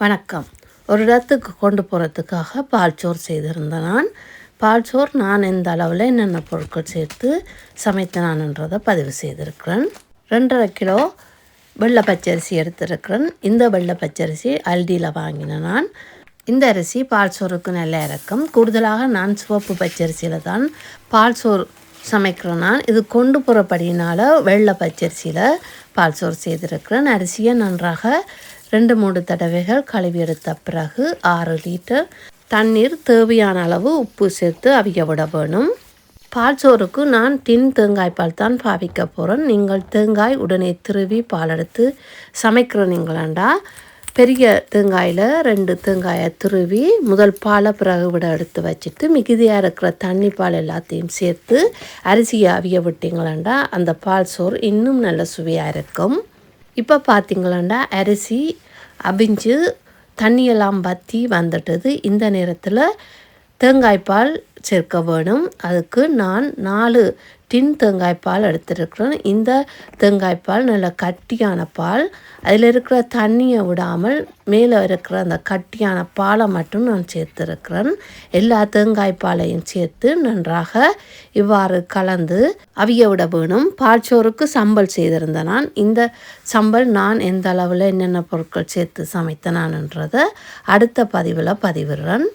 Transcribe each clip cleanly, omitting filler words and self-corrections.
வணக்கம். ஒரு இடத்துக்கு கொண்டு போகிறதுக்காக பால்சோறு செய்திருந்தேன். பால்சோறு நான் எந்த அளவில் என்னென்ன பொருட்கள் சேர்த்து சமைத்தனான்ன்றதை பதிவு செய்திருக்கிறேன். 2.5 கிலோ வெள்ளை பச்சரிசி எடுத்திருக்கிறேன். இந்த வெள்ளை பச்சரிசி அல்டியில் வாங்கினேன் நான். இந்த அரிசி பால்சோறுக்கு நல்ல இறக்கம். கூடுதலாக நான் சிவப்பு பச்சரிசியில் தான் பால்சோறு சமைக்கிறேன். நான் இது கொண்டு போகிறபடியினால் வெள்ளை பச்சரிசியில் பால்சோறு செய்திருக்கிறேன். அரிசியை நன்றாக 2-3 தடவைகள் கழுவி எடுத்த பிறகு 6 லிட்டர் தண்ணீர் தேவையான அளவு உப்பு சேர்த்து அவிய விட வேணும். பால்சோறுக்கு நான் டின் தேங்காய் பால் தான் பாவிக்க போகிறேன். நீங்கள் தேங்காய் உடனே திருவி பால் எடுத்து சமைக்கிறீங்களாண்டா பெரிய தேங்காயில் 2 தேங்காயை துருவி முதல் பாலை பிறகு விட எடுத்து வச்சுட்டு மிகுதியாக இருக்கிற தண்ணி பால் எல்லாத்தையும் சேர்த்து அரிசியை அவிய விட்டிங்களாண்டா அந்த பால் சோறு இன்னும் நல்ல சுவையாக இருக்கும். இப்போ பார்த்திங்களாண்டா அரிசி அவிஞ்சு தண்ணியெல்லாம் வற்றி வந்துட்டது. இந்த நேரத்தில் தேங்காய்பால் சேர்க்க வேணும். அதுக்கு நான் 4 டின் தேங்காய்பால் எடுத்துருக்கிறேன். இந்த தேங்காய்பால் நல்ல கட்டியான பால். அதில் இருக்கிற தண்ணியை விடாமல் மேலே இருக்கிற அந்த கட்டியான பாலை மட்டும் நான் சேர்த்துருக்கிறேன். எல்லா தேங்காய்பாலையும் சேர்த்து நன்றாக இவ்வாறு கலந்து அவிய விட வேணும். பால்சோறுக்கு சம்பல் செய்திருந்தேன் நான். இந்த சம்பல் நான் எந்த அளவில் என்னென்ன பொருட்கள் சேர்த்து சமைத்தனான்ன்றதை அடுத்த பதிவில் பதிவிடுறேன்.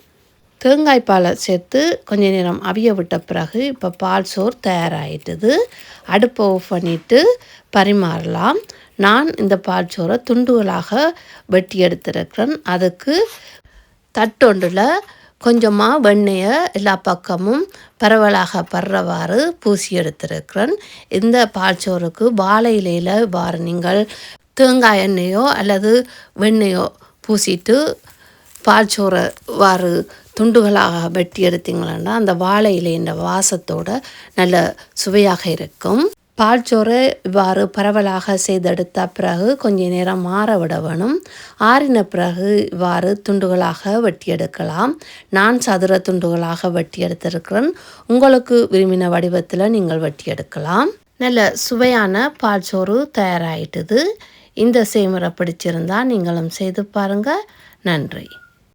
தேங்காய்பாலை சேர்த்து கொஞ்ச நேரம் அவிய விட்ட பிறகு இப்போ பால் சோறு தயாராகிட்டுது. அடுப்பை ஆஃப் பண்ணிவிட்டு பரிமாறலாம். நான் இந்த பால் சோறை துண்டுகளாக வெட்டி எடுத்துருக்கிறேன். அதுக்கு தட்டொண்டில் கொஞ்சமாக வெண்ணெயை எல்லா பக்கமும் பரவலாக படுறவாறு பூசி எடுத்துருக்கிறேன். இந்த பால் சோறுக்கு வாழை இலையில் நீங்கள் தேங்காய் எண்ணெயோ அல்லது வெண்ணெயோ பூசிட்டு பால் சோறை துண்டுகளாக வெட்டி எடுத்தீங்களா அந்த வாழை இலையின் வாசத்தோடு நல்ல சுவையாக இருக்கும். பால்சோறை இவ்வாறு பரவலாக செய்தெடுத்த பிறகு கொஞ்ச நேரம் மாற விட வேணும். ஆறின பிறகு இவ்வாறு துண்டுகளாக வெட்டி எடுக்கலாம். நான் சதுர துண்டுகளாக வெட்டி எடுத்திருக்கிறேன். உங்களுக்கு விரும்பின வடிவத்தில் நீங்கள் வெட்டி எடுக்கலாம். நல்ல சுவையான பால்சோறு தயாராகிட்டுது. இந்த செய்முறை பிடிச்சிருந்தால் நீங்களும் செய்து பாருங்கள். நன்றி.